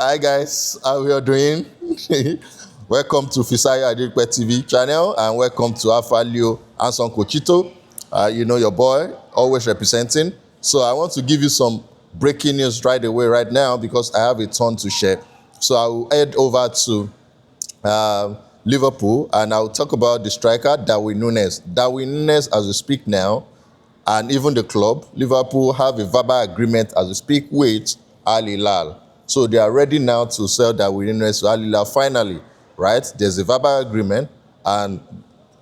Hi guys, how we are doing? Welcome to Fisayo Adirikpe TV channel and welcome to Alpha Leo and Son Cochito. You know your boy, always representing. So I want to give you some breaking news right away right now because I have a ton to share. So I will head over to Liverpool and I'll talk about the striker Darwin Núñez. Darwin Núñez, as we speak now, and even the club, Liverpool have a verbal agreement as we speak with Hilal. So they are ready now to sell Darwin Núñez to Hilal finally, right? There's a verbal agreement, and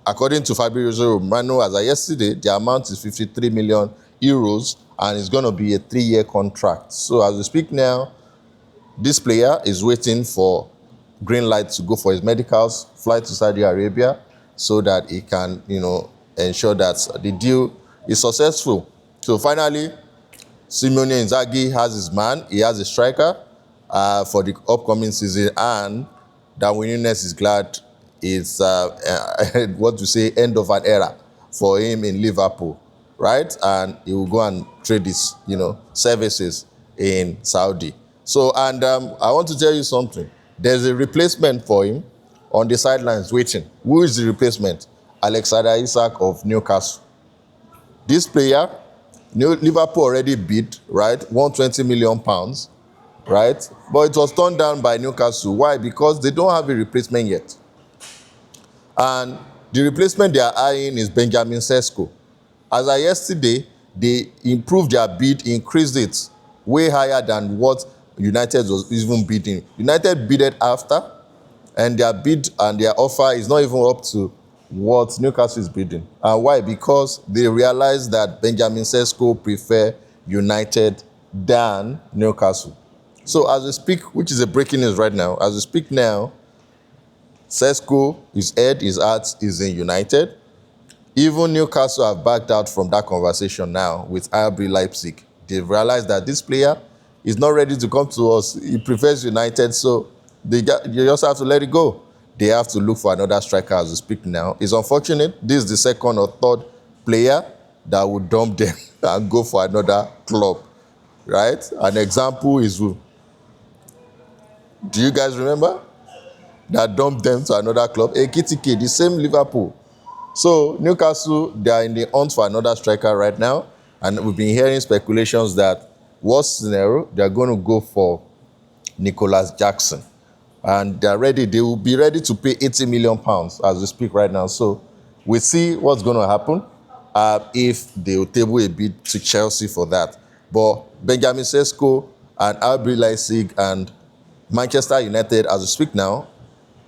according to Fabrizio Romano, as of yesterday, the amount is 53 million euros, and it's going to be a 3-year contract. So as we speak now, this player is waiting for green light to go for his medicals, fly to Saudi Arabia, so that he can, ensure that the deal is successful. So finally, Simone Inzaghi has his man. He has a striker for the upcoming season, and Darwin Núñez is glad it's end of an era for him in Liverpool, right? And he will go and trade his, services in Saudi. So, and I want to tell you something. There's a replacement for him on the sidelines waiting. Who is the replacement? Alexander Isak of Newcastle. This player, Liverpool already bid, right, 120 million pounds, right? But it was turned down by Newcastle. Why? Because they don't have a replacement yet. And the replacement they are eyeing is Benjamin Sesko. As of yesterday, they improved their bid, increased it way higher than what United was even bidding. United bidded after, and their bid and their offer is not even up to what Newcastle is bidding. And why? Because they realized that Benjamin Sesko prefer United than Newcastle. So as we speak, which is a breaking news right now, as we speak now, Sesko, his head, his heart is in United. Even Newcastle have backed out from that conversation now with RB Leipzig. They've realized that this player is not ready to come to us. He prefers United, so you just have to let it go. They have to look for another striker as we speak now. It's unfortunate. This is the second or third player that would dump them and go for another club, right? An example is who? Do you guys remember? That dumped them to another club? Ekitike, the same Liverpool. So Newcastle, they are in the hunt for another striker right now. And we've been hearing speculations that worst scenario, they're going to go for Nicolas Jackson. And they will be ready to pay 80 million pounds as we speak right now. So we see what's going to happen if they will table a bid to Chelsea for that. But Benjamin Sesko and RB Leipzig and Manchester United, as we speak now,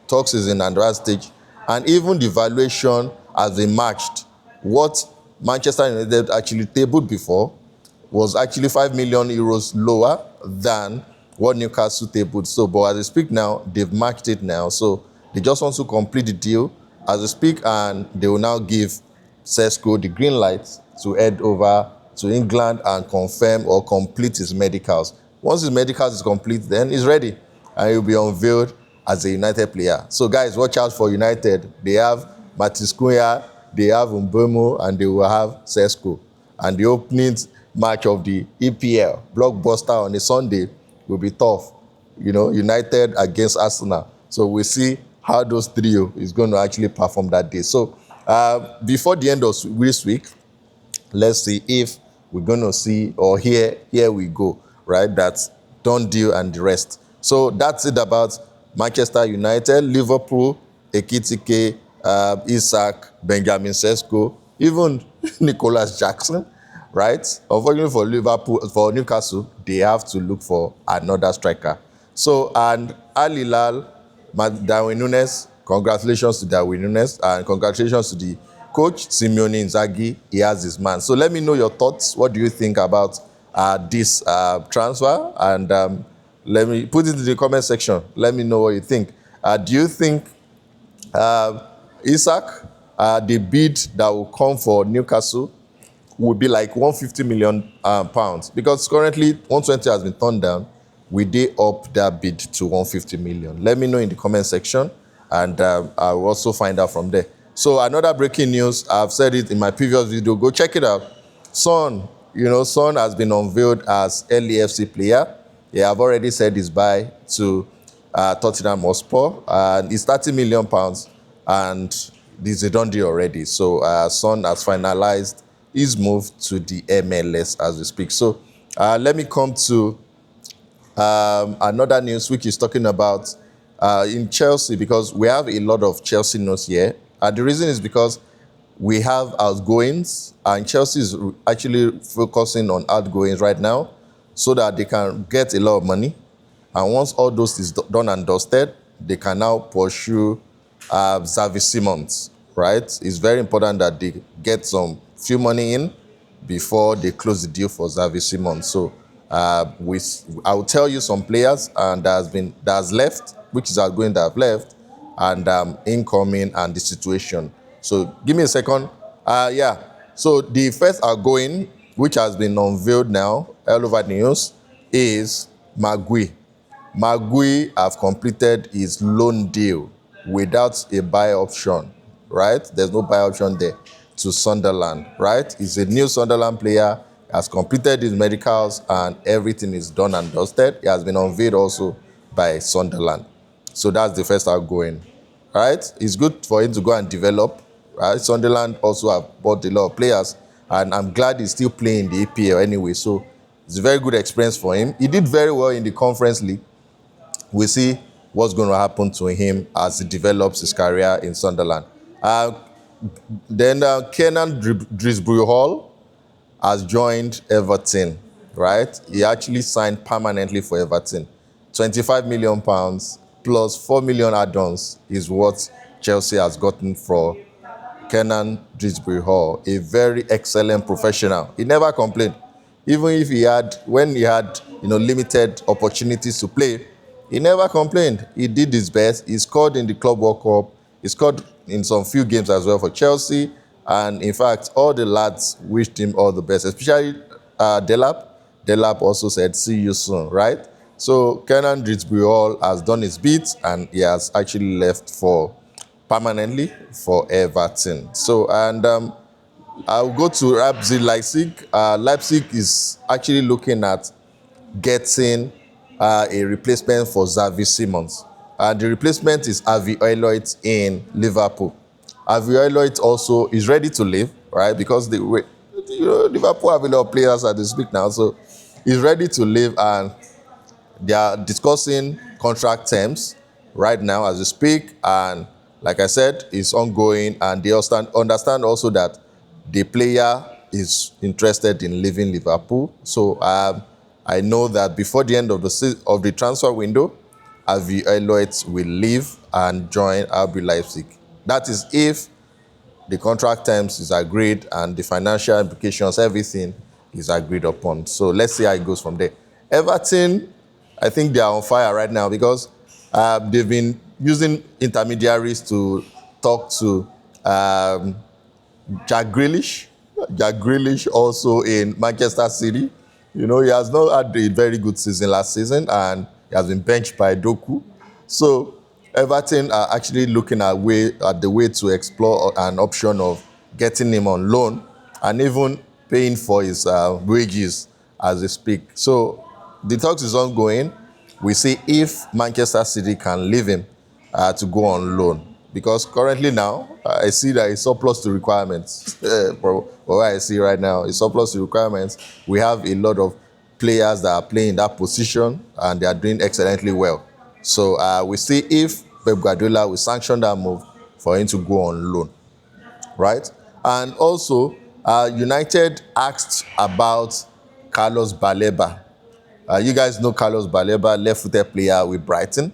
talks is in another stage. And even the valuation has been matched. What Manchester United actually tabled before was actually 5 million euros lower than what Newcastle tabled. So, but as we speak now, they've matched it now. So they just want to complete the deal as we speak, and they will now give Sesko the green light to head over to England and confirm or complete his medicals. Once his medicals is complete, then he's ready and he'll be unveiled as a United player. So guys, watch out for United. They have Marcguiu, they have Mbeumo, and they will have Sesko. And the opening match of the EPL, blockbuster on a Sunday, will be tough. United against Arsenal. So we'll see how those trio is going to actually perform that day. So before the end of this week, let's see if we're going to see or here we go, right? That's done deal and the rest. So that's it about Manchester United, Liverpool, Ekitike, Isak, Benjamin Sesko, even Nicolas Jackson, right? Unfortunately for Newcastle, they have to look for another striker. So, and Hilal, Darwin Núñez, congratulations to Darwin Núñez, and congratulations to the coach, Simone Inzaghi. He has his man. So let me know your thoughts. What do you think about this transfer? And let me put it in the comment section. Let me know what you think. Do you think Isak, the bid that will come for Newcastle, would be like 150 million pounds? Because currently 120 has been turned down. Will they up their bid to 150 million? Let me know in the comment section, and I'll also find out from there. So another breaking news, I've said it in my previous video, go check it out. Son has been unveiled as LAFC player. They have already said his bye to Tottenham Hotspur, and it's £30 million, and this is a done deal already. So Son has finalized his move to the MLS as we speak. So let me come to another news which is talking about in Chelsea, because we have a lot of Chelsea news here. And the reason is because we have outgoings, and Chelsea is actually focusing on outgoings right now so that they can get a lot of money. And once all those is done and dusted, they can now pursue Xavi Simons, right? It's very important that they get some few money in before they close the deal for Xavi Simons. So I will tell you some players and that has left, which is outgoing that have left, and incoming and the situation. So give me a second. So the first outgoing, which has been unveiled now all over the news, is Marc Guiu. Marc Guiu have completed his loan deal without a buy option, right? There's no buy option there to Sunderland, right? He's a new Sunderland player, has completed his medicals, and everything is done and dusted. He has been unveiled also by Sunderland. So that's the first outgoing, right? It's good for him to go and develop, right? Sunderland also have bought a lot of players, and I'm glad he's still playing the EPL anyway. So it's a very good experience for him. He did very well in the Conference League. We'll see what's going to happen to him as he develops his career in Sunderland. Then Kiernan Dewsbury-Hall has joined Everton, right? He actually signed permanently for Everton. £25 million plus 4 million add-ons is what Chelsea has gotten for Kiernan Dewsbury-Hall, a very excellent professional. He never complained. Even if when he had limited opportunities to play, he never complained. He did his best. He scored in the Club World Cup. He scored in some few games as well for Chelsea. And in fact, all the lads wished him all the best, especially Delap. Delap also said, see you soon, right? So Kiernan Dewsbury-Hall has done his bit, and he has actually left permanently for Everton. So, and I'll go to RB Leipzig. Leipzig is actually looking at getting a replacement for Xavi Simons. The replacement is Harvey Elliott in Liverpool. Harvey Elliott also is ready to leave, right? Because Liverpool have a lot of players as they speak now, so he's ready to leave, and they are discussing contract terms right now as we speak. And like I said, it's ongoing, and they understand also that the player is interested in leaving Liverpool. So I know that before the end of the transfer window, Harvey Elliott will leave and join RB Leipzig. That is if the contract terms is agreed and the financial implications, everything is agreed upon. So let's see how it goes from there. Everton, I think they are on fire right now because they've been using intermediaries to talk to Jack Grealish. Jack Grealish also in Manchester City. He has not had a very good season last season, and he has been benched by Doku. So Everton are actually looking at the way to explore an option of getting him on loan and even paying for his wages as they speak. So the talks is ongoing. We see if Manchester City can leave him to go on loan. Because currently now, I see that it's surplus to requirements. For what I see right now, it's surplus to requirements. We have a lot of players that are playing that position, and they are doing excellently well. So we see if Pep Guardiola will sanction that move for him to go on loan, right? And also, United asked about Carlos Baleba. You guys know Carlos Baleba, left-footed player with Brighton.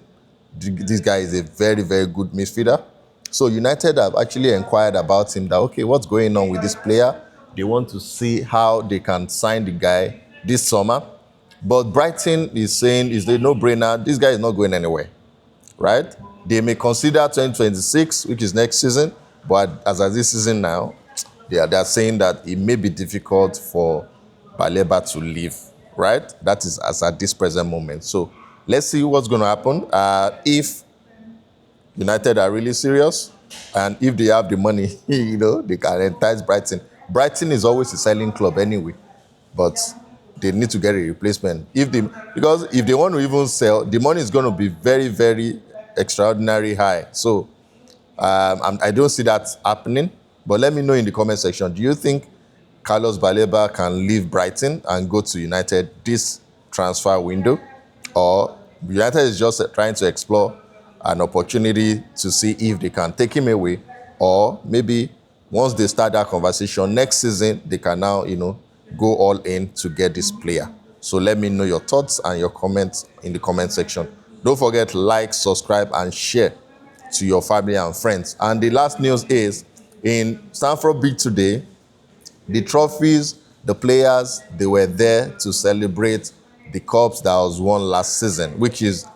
This guy is a very, very good midfielder. So United have actually inquired about him that, okay, what's going on with this player? They want to see how they can sign the guy this summer. But Brighton is saying it's a no-brainer. This guy is not going anywhere, right? They may consider 2026, which is next season. But as of this season now, they are saying that it may be difficult for Baleba to leave, right? That is as at this present moment. So let's see what's going to happen. If United are really serious, and if they have the money, they can entice Brighton. Brighton is always a selling club anyway. But they need to get a replacement. Because if they want to even sell, the money is going to be very, very extraordinary high. So I don't see that happening. But let me know in the comment section. Do you think Carlos Baleba can leave Brighton and go to United this transfer window? Or United is just trying to explore an opportunity to see if they can take him away, or maybe once they start that conversation next season, they can now, go all in to get this player. So let me know your thoughts and your comments in the comment section. Don't forget to like, subscribe, and share to your family and friends. And the last news is, in Stamford Bridge today, the trophies, the players, they were there to celebrate the cups that was won last season, which is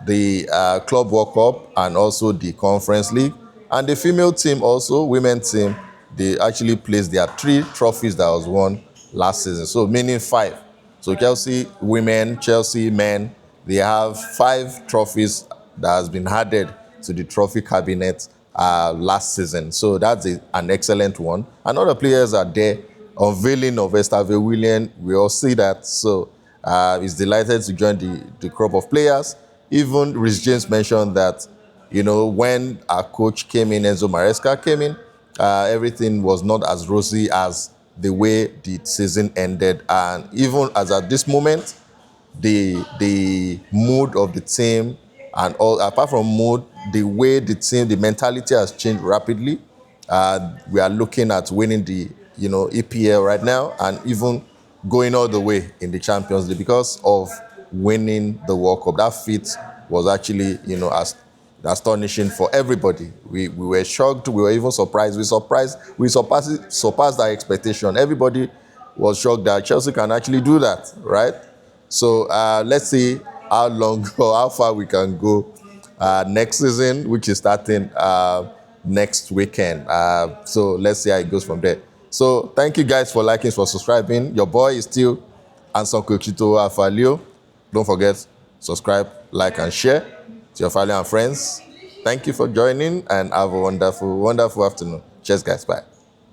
the Club World Cup and also the Conference League. And the female team also, women's team, they actually placed their 3 trophies that was won last season. So meaning 5. So Chelsea women, Chelsea men, they have 5 trophies that has been added to the trophy cabinet last season. So that's an excellent one. And other players are there. Unveiling of Esteve William, we all see that. So he's delighted to join the crop of players. Even Rhys James mentioned that, when our coach came in, Enzo Maresca came in, everything was not as rosy as the way the season ended. And even as at this moment, the mood of the team and all, apart from mood, the way the team, the mentality has changed rapidly. We are looking at winning the, EPL right now, and even going all the way in the Champions League because of winning the World Cup. That feat was actually, astonishing for everybody. We were shocked. We were even surprised. We surpassed our expectation. Everybody was shocked that Chelsea can actually do that, right? So let's see how long or how far we can go next season, which is starting next weekend. So let's see how it goes from there. So thank you guys for liking, for subscribing. Your boy is still Anson Kochito Alpha Leo. Don't forget, subscribe, like, and share to your family and friends. Thank you for joining, and have a wonderful, wonderful afternoon. Cheers, guys. Bye.